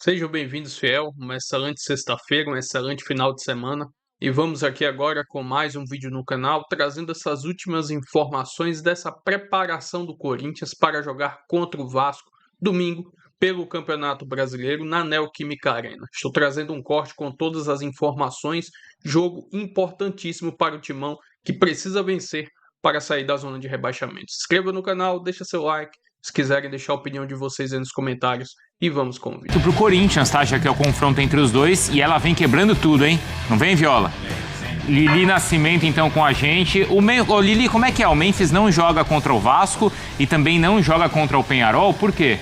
Sejam bem-vindos, fiel. Uma excelente sexta-feira, um excelente final de semana. E vamos aqui agora com mais um vídeo no canal, trazendo essas últimas informações dessa preparação do Corinthians para jogar contra o Vasco domingo pelo Campeonato Brasileiro na Neoquímica Arena. Estou trazendo um corte com todas as informações, jogo importantíssimo para o Timão que precisa vencer para sair da zona de rebaixamento. Se inscreva no canal, deixa seu like, se quiserem deixar a opinião de vocês aí nos comentários. E vamos com o vídeo. Pro Corinthians, tá? Já que é o confronto entre os dois. E ela vem quebrando tudo, hein? Não vem, Viola? Lili Nascimento, então, com a gente. Lili, como é que é? O Memphis não joga contra o Vasco e também não joga contra o Peñarol. Por quê?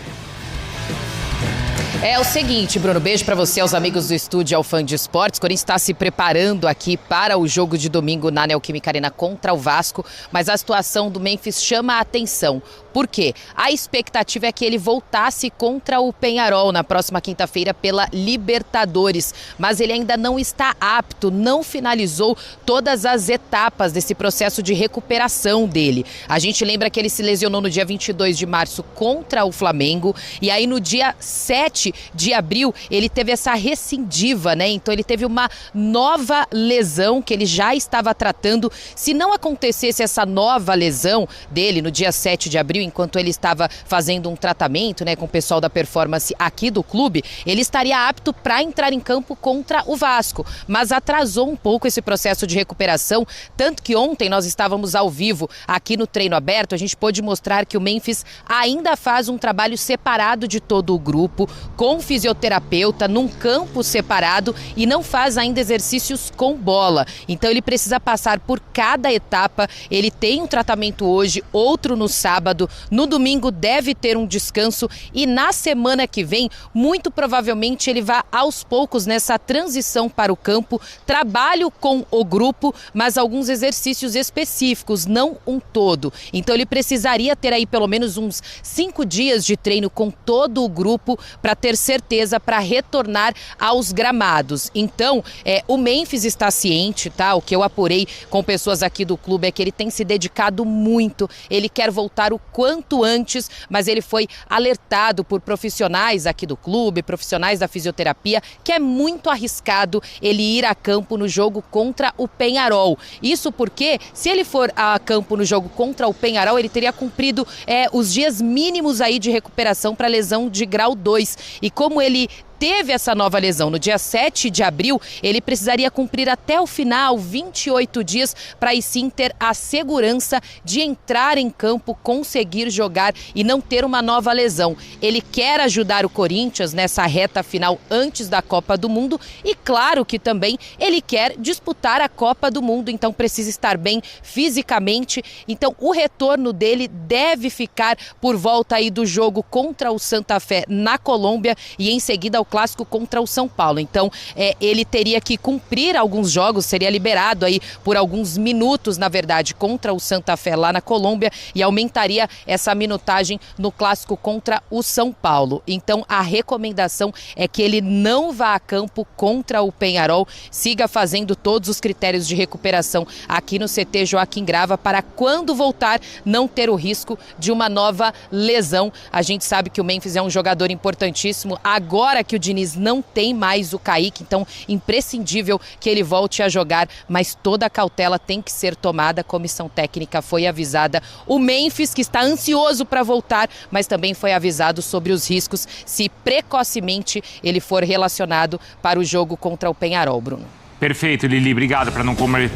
É o seguinte, Bruno, beijo pra você, aos amigos do estúdio, ao fã de esportes. O Corinthians está se preparando aqui para o jogo de domingo na Neoquímica Arena contra o Vasco, mas a situação do Memphis chama a atenção. Por quê? A expectativa é que ele voltasse contra o Peñarol na próxima quinta-feira pela Libertadores, mas ele ainda não está apto, não finalizou todas as etapas desse processo de recuperação dele. A gente lembra que ele se lesionou no dia 22 de março contra o Flamengo, e aí no dia 7 de abril ele teve essa recidiva, né? Então ele teve uma nova lesão que ele já estava tratando. Se não acontecesse essa nova lesão dele no dia 7 de abril, enquanto ele estava fazendo um tratamento, né, com o pessoal da performance aqui do clube, ele estaria apto para entrar em campo contra o Vasco, mas atrasou um pouco esse processo de recuperação, tanto que ontem nós estávamos ao vivo aqui no treino aberto, a gente pôde mostrar que o Memphis ainda faz um trabalho separado de todo o grupo, com fisioterapeuta, num campo separado, e não faz ainda exercícios com bola. Então ele precisa passar por cada etapa. Ele tem um tratamento hoje, outro no sábado, no domingo deve ter um descanso, e na semana que vem, muito provavelmente ele vai aos poucos nessa transição para o campo, trabalho com o grupo, mas alguns exercícios específicos, não um todo. Então ele precisaria ter aí pelo menos uns 5 dias de treino com todo o grupo para ter certeza para retornar aos gramados. Então, o Memphis está ciente, tá? O que eu apurei com pessoas aqui do clube é que ele tem se dedicado muito, ele quer voltar o quanto antes, mas ele foi alertado por profissionais aqui do clube, profissionais da fisioterapia, que é muito arriscado ele ir a campo no jogo contra o Peñarol. Isso porque, se ele for a campo no jogo contra o Peñarol, ele teria cumprido os dias mínimos aí de recuperação para lesão de grau 2. E como ele teve essa nova lesão no dia 7 de abril, ele precisaria cumprir até o final 28 dias para aí sim ter a segurança de entrar em campo, conseguir jogar e não ter uma nova lesão. Ele quer ajudar o Corinthians nessa reta final antes da Copa do Mundo e claro que também ele quer disputar a Copa do Mundo, então precisa estar bem fisicamente. Então o retorno dele deve ficar por volta aí do jogo contra o Santa Fé na Colômbia e em seguida o clássico contra o São Paulo. Então ele teria que cumprir alguns jogos, seria liberado aí por alguns minutos, na verdade, contra o Santa Fé lá na Colômbia, e aumentaria essa minutagem no clássico contra o São Paulo. Então a recomendação é que ele não vá a campo contra o Peñarol, siga fazendo todos os critérios de recuperação aqui no CT Joaquim Grava para quando voltar não ter o risco de uma nova lesão. A gente sabe que o Memphis é um jogador importantíssimo, agora que o Diniz não tem mais o Kaique, então imprescindível que ele volte a jogar, mas toda a cautela tem que ser tomada, a comissão técnica foi avisada. O Memphis, que está ansioso para voltar, mas também foi avisado sobre os riscos se precocemente ele for relacionado para o jogo contra o Peñarol, Bruno. Perfeito, Lili. Obrigado para não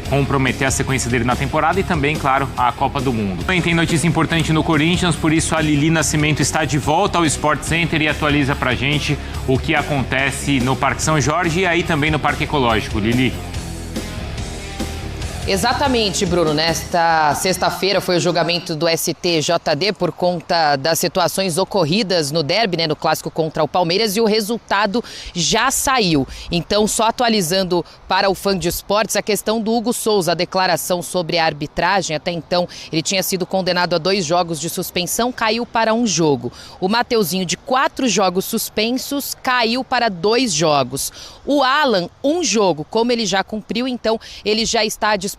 comprometer a sequência dele na temporada e também, claro, a Copa do Mundo. Também tem notícia importante no Corinthians, por isso a Lili Nascimento está de volta ao Sport Center e atualiza pra gente o que acontece no Parque São Jorge e aí também no Parque Ecológico. Lili. Exatamente, Bruno. Nesta sexta-feira foi o julgamento do STJD por conta das situações ocorridas no derby, né, no clássico contra o Palmeiras, e o resultado já saiu. Então, só atualizando para o fã de esportes, a questão do Hugo Souza, a declaração sobre a arbitragem. Até então, ele tinha sido condenado a 2 jogos de suspensão, caiu para 1 jogo. O Mateuzinho, de 4 jogos suspensos, caiu para 2 jogos. O Alan, 1 jogo, como ele já cumpriu, então ele já está à disposição,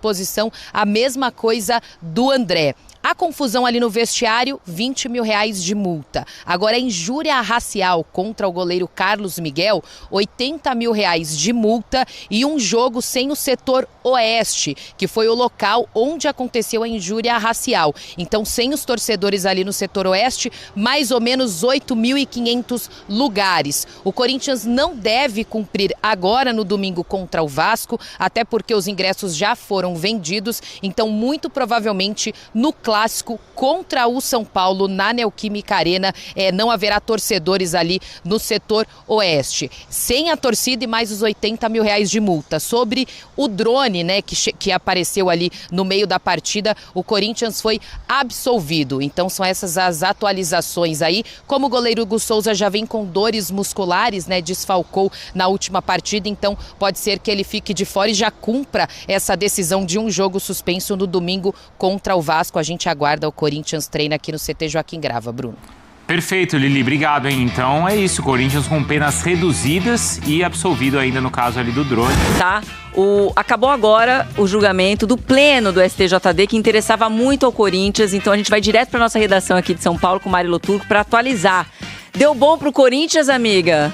a mesma coisa do André. A confusão ali no vestiário, R$20 mil de multa. Agora, a injúria racial contra o goleiro Carlos Miguel, R$80 mil de multa e um jogo sem o setor oeste, que foi o local onde aconteceu a injúria racial. Então, sem os torcedores ali no setor oeste, mais ou menos 8.500 lugares. O Corinthians não deve cumprir agora no domingo contra o Vasco, até porque os ingressos já foram vendidos. Então, muito provavelmente, no clássico contra o São Paulo, na Neoquímica Arena, não haverá torcedores ali no setor oeste. Sem a torcida e mais os R$80 mil de multa. Sobre o drone, né, que apareceu ali no meio da partida, o Corinthians foi absolvido. Então são essas as atualizações aí. Como o goleiro Hugo Souza já vem com dores musculares, né, desfalcou na última partida, então pode ser que ele fique de fora e já cumpra essa decisão de um jogo suspenso no domingo contra o Vasco. A gente aguarda, o Corinthians treina aqui no CT Joaquim Grava, Bruno. Perfeito, Lili, obrigado, hein? Então é isso, Corinthians com penas reduzidas e absolvido ainda no caso ali do drone. Tá, acabou agora o julgamento do pleno do STJD, que interessava muito ao Corinthians, então a gente vai direto para nossa redação aqui de São Paulo com o Marilo Turco para atualizar. Deu bom pro Corinthians, amiga?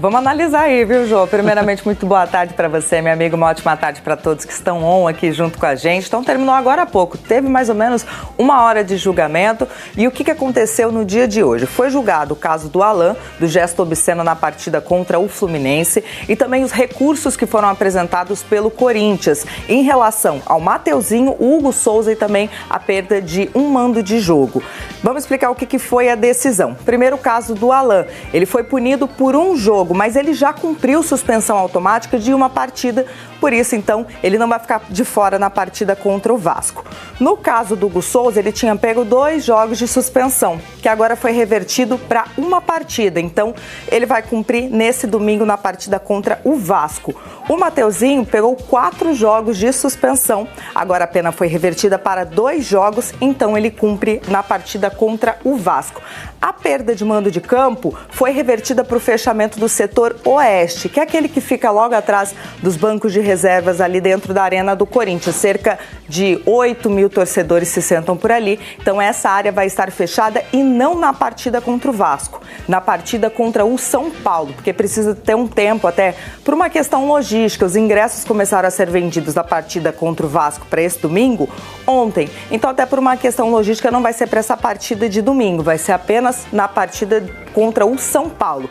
Vamos analisar aí, viu, Jô? Primeiramente, muito boa tarde para você, minha amiga. Uma ótima tarde para todos que estão on aqui junto com a gente. Então, terminou agora há pouco. Teve mais ou menos 1 hora de julgamento. E o que aconteceu no dia de hoje? Foi julgado o caso do Alan, do gesto obsceno na partida contra o Fluminense, e também os recursos que foram apresentados pelo Corinthians em relação ao Mateuzinho, o Hugo Souza e também a perda de um mando de jogo. Vamos explicar o que foi a decisão. Primeiro, o caso do Alan. Ele foi punido por um jogo, mas ele já cumpriu suspensão automática de uma partida, por isso, então, ele não vai ficar de fora na partida contra o Vasco. No caso do Hugo Souza, ele tinha pego 2 jogos de suspensão, que agora foi revertido para uma partida, então ele vai cumprir nesse domingo na partida contra o Vasco. O Mateuzinho pegou 4 jogos de suspensão, agora a pena foi revertida para 2 jogos, então ele cumpre na partida contra o Vasco. A perda de mando de campo foi revertida para o fechamento do setor oeste, que é aquele que fica logo atrás dos bancos de reservas ali dentro da Arena do Corinthians. Cerca de 8 mil torcedores se sentam por ali, então essa área vai estar fechada e não na partida contra o Vasco, na partida contra o São Paulo, porque precisa ter um tempo até por uma questão logística. Os ingressos começaram a ser vendidos da partida contra o Vasco para esse domingo ontem, então até por uma questão logística não vai ser para essa partida de domingo, vai ser apenas na partida contra o São Paulo.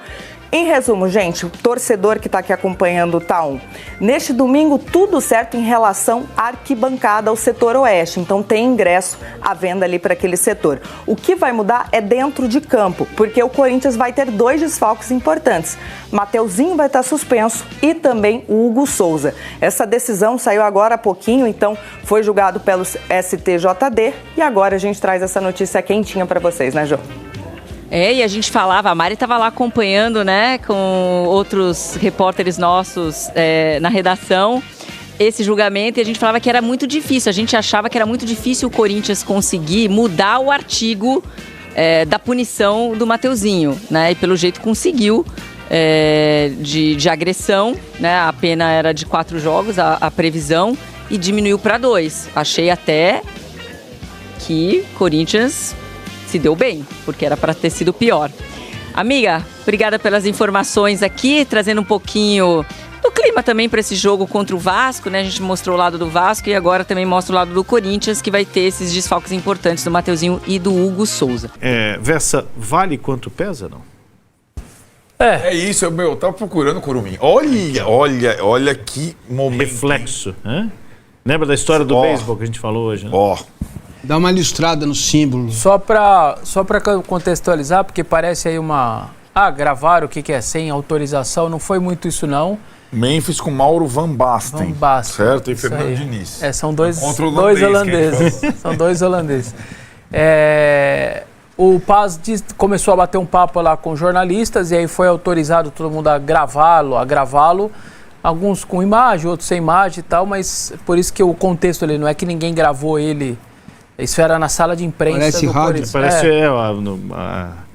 Em resumo, gente, o torcedor que está aqui acompanhando o Tá1, neste domingo tudo certo em relação à arquibancada, ao setor oeste, então tem ingresso à venda ali para aquele setor. O que vai mudar é dentro de campo, porque o Corinthians vai ter 2 desfalques importantes. Mateuzinho vai estar suspenso e também o Hugo Souza. Essa decisão saiu agora há pouquinho, então foi julgado pelo STJD e agora a gente traz essa notícia quentinha para vocês, né, Jô? E a gente falava, a Mari estava lá acompanhando, né, com outros repórteres nossos na redação, esse julgamento, e a gente falava que era muito difícil, a gente achava que era muito difícil o Corinthians conseguir mudar o artigo da punição do Mateuzinho, né, e pelo jeito conseguiu, de agressão, né, a pena era de 4 jogos, a previsão, e diminuiu para 2. Achei até que Corinthians se deu bem, porque era para ter sido pior. Amiga, obrigada pelas informações aqui, trazendo um pouquinho do clima também para esse jogo contra o Vasco, né? A gente mostrou o lado do Vasco e agora também mostra o lado do Corinthians, que vai ter esses desfalques importantes do Mateuzinho e do Hugo Souza. Vessa, vale quanto pesa, não? É isso, eu tava procurando o Curumim. Olha que momento. Reflexo, né? Lembra da história do beisebol que a gente falou hoje, né? Dá uma listrada no símbolo. Só pra contextualizar, porque parece aí gravar o que é sem autorização, não foi muito isso não. Memphis com Mauro Van Basten. Certo? E Fernando Diniz. São dois holandeses. São 2 holandeses. O Paz começou a bater um papo lá com jornalistas e aí foi autorizado todo mundo a gravá-lo. Alguns com imagem, outros sem imagem e tal, mas por isso que o contexto ali não é que ninguém gravou ele. Isso era na sala de imprensa. Parece rádio.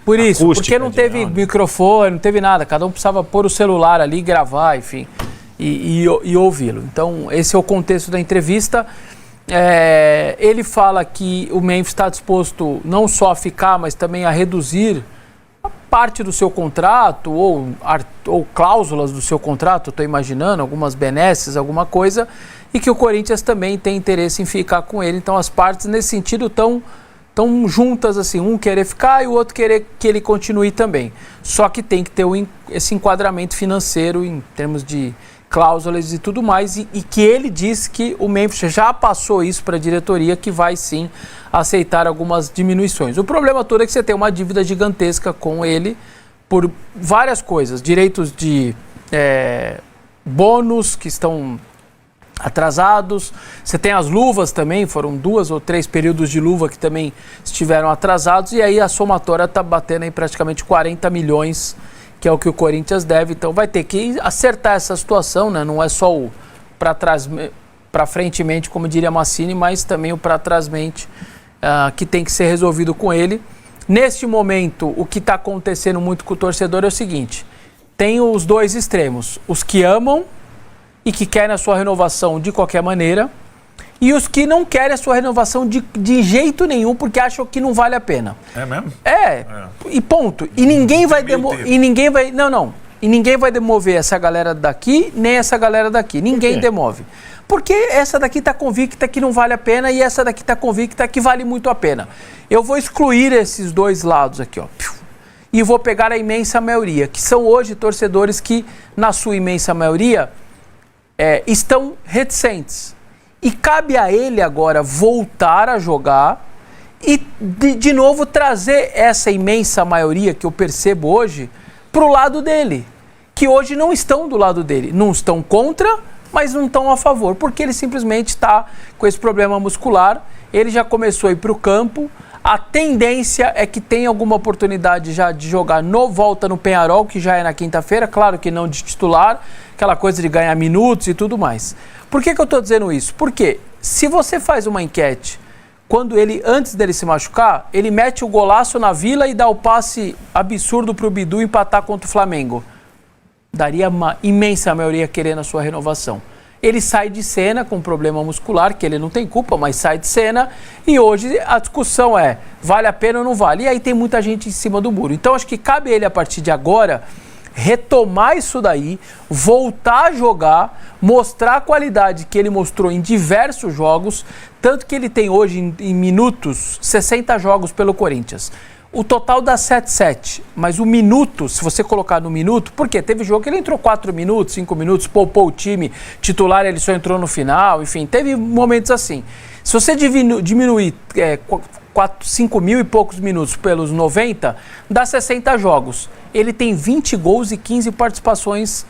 Por isso, porque não teve microfone, não teve nada. Cada um precisava pôr o celular ali, gravar, enfim, e ouvi-lo. Então, esse é o contexto da entrevista. Ele fala que o Memphis está disposto não só a ficar, mas também a reduzir parte do seu contrato ou cláusulas do seu contrato, estou imaginando, algumas benesses, alguma coisa, e que o Corinthians também tem interesse em ficar com ele. Então as partes nesse sentido estão juntas, assim, um querer ficar e o outro querer que ele continue também. Só que tem que ter esse enquadramento financeiro em termos de cláusulas e tudo mais, e que ele diz que o Memphis já passou isso para a diretoria, que vai sim aceitar algumas diminuições. O problema todo é que você tem uma dívida gigantesca com ele por várias coisas, direitos de bônus que estão atrasados, você tem as luvas também, foram 2 ou 3 períodos de luva que também estiveram atrasados, e aí a somatória está batendo em praticamente 40 milhões, que é o que o Corinthians deve. Então vai ter que acertar essa situação, né? Não é só o para trás, para frentemente, como diria Massini, mas também o para trásmente que tem que ser resolvido com ele. Neste momento, o que está acontecendo muito com o torcedor é o seguinte: tem os dois extremos, os que amam e que querem a sua renovação de qualquer maneira, e os que não querem a sua renovação de jeito nenhum, porque acham que não vale a pena. É mesmo? E ponto. E ninguém vai demover essa galera daqui, nem essa galera daqui. Ninguém demove. Porque essa daqui está convicta que não vale a pena e essa daqui está convicta que vale muito a pena. Eu vou excluir esses dois lados aqui, ó. E vou pegar a imensa maioria, que são hoje torcedores que, na sua imensa maioria, estão reticentes. E cabe a ele agora voltar a jogar e, de novo, trazer essa imensa maioria que eu percebo hoje para o lado dele. Que hoje não estão do lado dele. Não estão contra, mas não estão a favor. Porque ele simplesmente está com esse problema muscular. Ele já começou a ir para o campo. A tendência é que tenha alguma oportunidade já de jogar volta no Peñarol, que já é na quinta-feira. Claro que não de titular. Aquela coisa de ganhar minutos e tudo mais. Por que eu estou dizendo isso? Porque se você faz uma enquete, antes dele se machucar, ele mete o golaço na Vila e dá o passe absurdo para o Bidu empatar contra o Flamengo. Daria uma imensa maioria querendo a sua renovação. Ele sai de cena com um problema muscular, que ele não tem culpa, mas sai de cena, e hoje a discussão é, vale a pena ou não vale? E aí tem muita gente em cima do muro. Então acho que cabe ele, a partir de agora, retomar isso daí, voltar a jogar, mostrar a qualidade que ele mostrou em diversos jogos, tanto que ele tem hoje em minutos 60 jogos pelo Corinthians. O total dá 7-7, mas o minuto, se você colocar no minuto, porque teve jogo que ele entrou 4 minutos, 5 minutos, poupou o time titular, ele só entrou no final, enfim, teve momentos assim. Se você diminuir 5 mil e poucos minutos pelos 90, dá 60 jogos. Ele tem 20 gols e 15 participações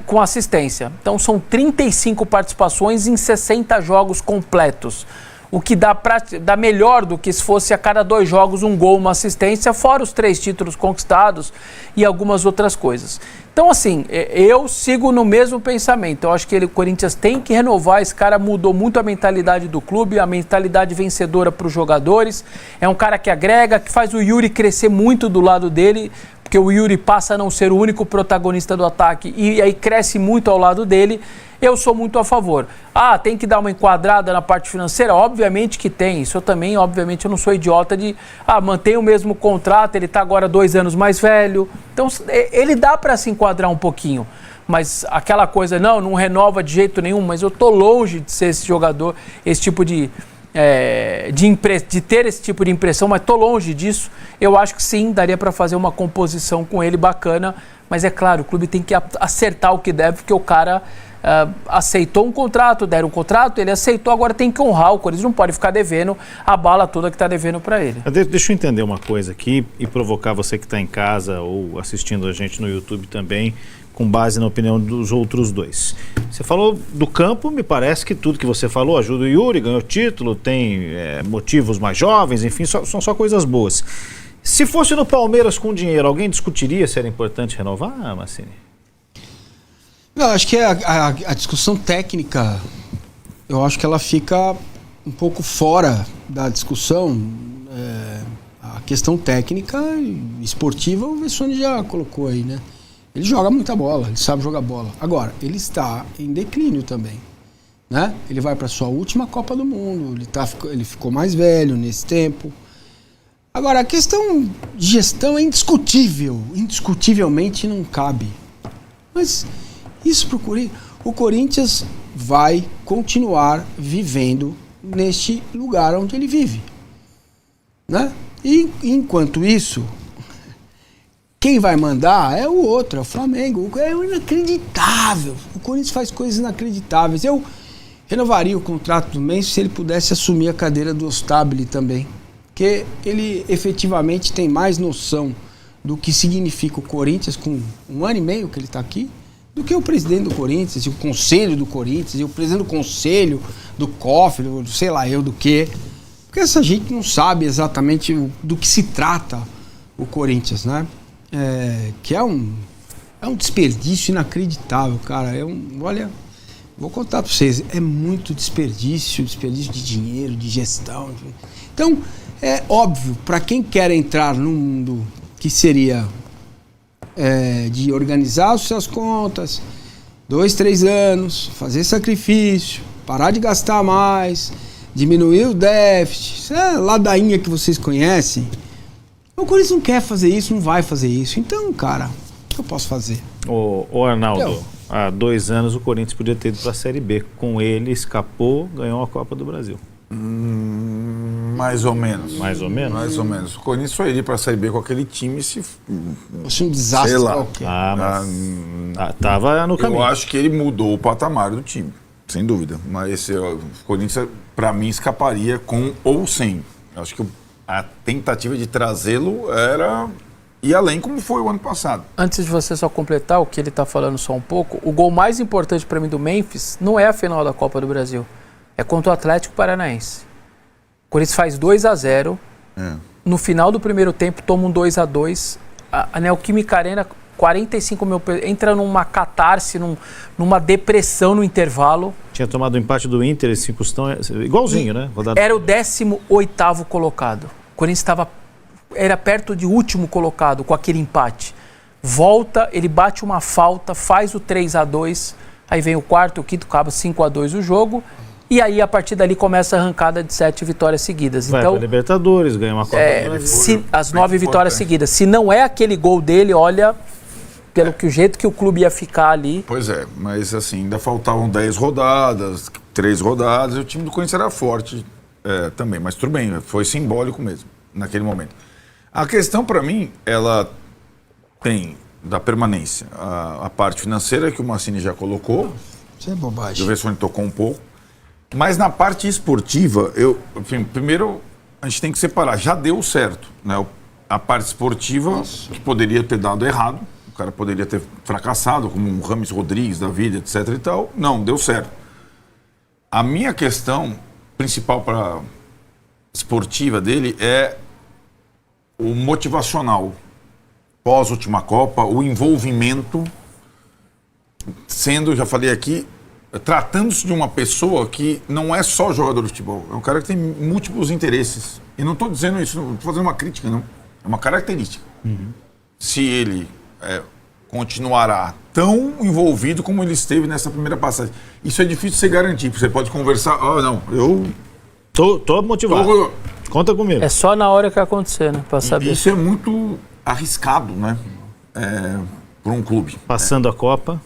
com assistência. Então são 35 participações em 60 jogos completos. O que dá melhor do que se fosse a cada 2 jogos um gol, uma assistência, fora os 3 títulos conquistados e algumas outras coisas. Então, assim, eu sigo no mesmo pensamento. Eu acho que o Corinthians tem que renovar. Esse cara mudou muito a mentalidade do clube, a mentalidade vencedora para os jogadores. É um cara que agrega, que faz o Yuri crescer muito do lado dele, porque o Yuri passa a não ser o único protagonista do ataque e aí cresce muito ao lado dele. Eu sou muito a favor. Tem que dar uma enquadrada na parte financeira? Obviamente que tem. Isso eu também, obviamente, eu não sou idiota de... mantém o mesmo contrato, ele está agora 2 anos mais velho. Então, ele dá para se enquadrar um pouquinho. Mas aquela coisa, não renova de jeito nenhum, mas eu tô longe de ser esse jogador, esse tipo de ter esse tipo de impressão, mas tô longe disso. Eu acho que sim, daria para fazer uma composição com ele bacana, mas é claro, o clube tem que acertar o que deve, porque o cara... aceitou um contrato, deram um contrato, ele aceitou, agora tem que honrar. O Corinthians não pode ficar devendo a bala toda que está devendo para ele. Deixa eu entender uma coisa aqui e provocar você que está em casa ou assistindo a gente no YouTube também, com base na opinião dos outros dois. Você falou do campo, me parece que tudo que você falou ajuda o Yuri, ganhou título, tem motivos mais jovens, enfim, são só coisas boas. Se fosse no Palmeiras com dinheiro, alguém discutiria se era importante renovar, Massini? Eu acho que a discussão técnica, eu acho que ela fica um pouco fora da discussão. A questão técnica e esportiva, o Vessone já colocou aí, né? Ele joga muita bola, ele sabe jogar bola. Agora, ele está em declínio também. né? Ele vai para sua última Copa do Mundo, ele ficou mais velho nesse tempo. Agora, a questão de gestão é indiscutível, indiscutivelmente não cabe. Mas isso o Corinthians vai continuar vivendo neste lugar onde ele vive, né? E enquanto isso, quem vai mandar é o outro, é o Flamengo. É inacreditável. O Corinthians faz coisas inacreditáveis. Eu renovaria o contrato do Memphis se ele pudesse assumir a cadeira do Ostabile também. Porque ele efetivamente tem mais noção do que significa o Corinthians com 1 ano e meio que ele está aqui, do que o presidente do Corinthians, e o conselho do Corinthians, e o presidente do conselho, do cofre, sei lá eu do que. Porque essa gente não sabe exatamente do que se trata o Corinthians, né? Que é um desperdício inacreditável, cara. Olha, vou contar para vocês, é muito desperdício de dinheiro, de gestão. Então, é óbvio, para quem quer entrar num mundo que seria de organizar as suas contas, 2, 3 anos, fazer sacrifício, parar de gastar mais, diminuir o déficit, essa ladainha que vocês conhecem, o Corinthians não quer fazer isso, não vai fazer isso. Então, cara, o que eu posso fazer? Ô Arnaldo, há 2 anos o Corinthians podia ter ido para a Série B. Com ele, escapou, ganhou a Copa do Brasil. Mais ou menos. Mais ou menos? Mais ou menos. O Corinthians só iria para a Série B com aquele time se... Fosse um desastre. Sei lá. Tava no caminho. Eu acho que ele mudou o patamar do time, sem dúvida. Mas o Corinthians, para mim, escaparia com ou sem. Eu acho que a tentativa de trazê-lo era ir além, como foi o ano passado. Antes de você só completar o que ele está falando só um pouco, o gol mais importante para mim do Memphis não é a final da Copa do Brasil. É contra o Atlético Paranaense. O Corinthians faz 2-0. No final do primeiro tempo, toma um 2-2. A Neoquímica Arena, 45 mil pessoas, entra numa catarse, numa depressão no intervalo. Tinha tomado o empate do Inter, esse circunstão, igualzinho, né? Era o 18º colocado. O Corinthians era perto de último colocado com aquele empate. Volta, ele bate uma falta, faz o 3-2, aí vem o quarto, o quinto, acaba 5-2 o jogo. E aí, a partir dali, começa a arrancada de 7 vitórias seguidas. Vai para Libertadores, ganha uma Copa do Brasil. As 9 vitórias seguidas. Se não é aquele gol dele, olha, pelo que o jeito que o clube ia ficar ali. Pois é, mas assim, ainda faltavam 10 rodadas, 3 rodadas, e o time do Corinthians era forte também. Mas tudo bem, foi simbólico mesmo, naquele momento. A questão, para mim, ela tem da permanência. A parte financeira, que o Mancini já colocou. Isso é bobagem. O Vessone tocou um pouco. Mas na parte esportiva, primeiro a gente tem que separar. Já deu certo, né? A parte esportiva, que poderia ter dado errado, o cara poderia ter fracassado, como um Rames Rodrigues da vida, etc e tal. Não, deu certo. A minha questão principal para esportiva dele é o motivacional. Pós-última Copa, o envolvimento, sendo, já falei aqui, tratando-se de uma pessoa que não é só jogador de futebol, é um cara que tem múltiplos interesses. E não estou dizendo isso, não estou fazendo uma crítica, não. É uma característica. Se ele continuará tão envolvido como ele esteve nessa primeira passagem. Isso é difícil de você garantir, porque você pode conversar, não, eu... Tô motivado. Conta comigo. É só na hora que acontecer, né? Pra saber. Isso é muito arriscado, né? Para um clube. Passando a Copa.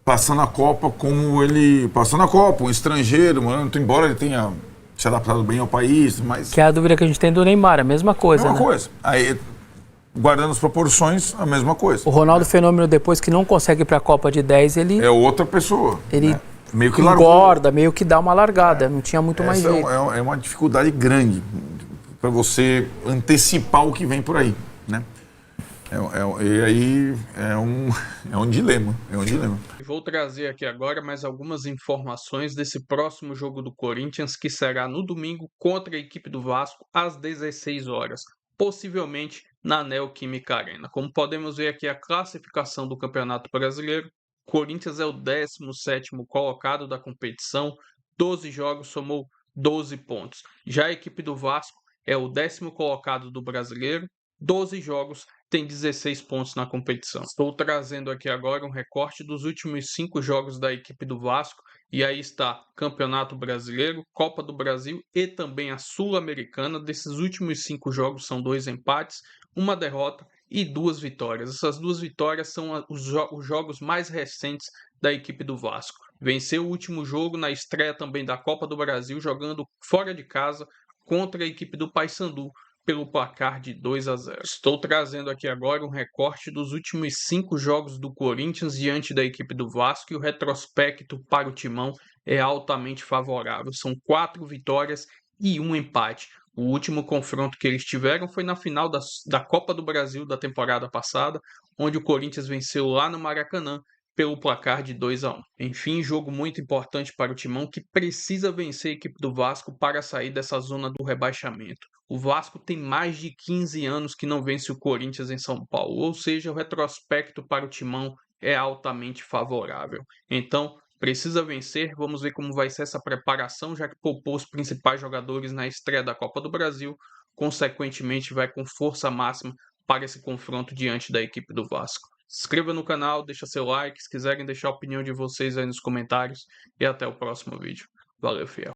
Passando a Copa como ele... Passando a Copa, um estrangeiro, embora ele tenha se adaptado bem ao país, mas... Que é a dúvida que a gente tem do Neymar, a mesma coisa, mesma coisa. Aí, guardando as proporções, a mesma coisa. O Ronaldo Fenômeno, depois que não consegue ir pra Copa de 10, ele... É outra pessoa. Ele meio que engorda, meio que dá uma largada. Não tinha muito mais jeito. É uma dificuldade grande para você antecipar o que vem por aí, né? E aí é um dilema, Vou trazer aqui agora mais algumas informações desse próximo jogo do Corinthians, que será no domingo contra a equipe do Vasco, às 16 horas, possivelmente na Neoquímica Arena. Como podemos ver aqui a classificação do Campeonato Brasileiro, Corinthians é o 17º colocado da competição, 12 jogos, somou 12 pontos. Já a equipe do Vasco é o 10º colocado do Brasileiro, 12 jogos, tem 16 pontos na competição. Estou trazendo aqui agora um recorte dos últimos 5 jogos da equipe do Vasco, e aí está Campeonato Brasileiro, Copa do Brasil e também a Sul-Americana. Desses últimos 5 jogos são 2 empates, 1 derrota e 2 vitórias. Essas 2 vitórias são os jogos mais recentes da equipe do Vasco. Venceu o último jogo na estreia também da Copa do Brasil, jogando fora de casa contra a equipe do Paysandu, pelo placar de 2-0. Estou trazendo aqui agora um recorte dos últimos 5 jogos do Corinthians diante da equipe do Vasco, e o retrospecto para o Timão é altamente favorável. São 4 vitórias e 1 empate. O último confronto que eles tiveram foi na final da Copa do Brasil da temporada passada, onde o Corinthians venceu lá no Maracanã pelo placar de 2-1. Enfim, jogo muito importante para o Timão, que precisa vencer a equipe do Vasco para sair dessa zona do rebaixamento. O Vasco tem mais de 15 anos que não vence o Corinthians em São Paulo, ou seja, o retrospecto para o Timão é altamente favorável. Então, precisa vencer. Vamos ver como vai ser essa preparação, já que poupou os principais jogadores na estreia da Copa do Brasil. Consequentemente, vai com força máxima para esse confronto diante da equipe do Vasco. Se inscreva no canal, deixa seu like, se quiserem deixar a opinião de vocês aí nos comentários, e até o próximo vídeo. Valeu, fiel.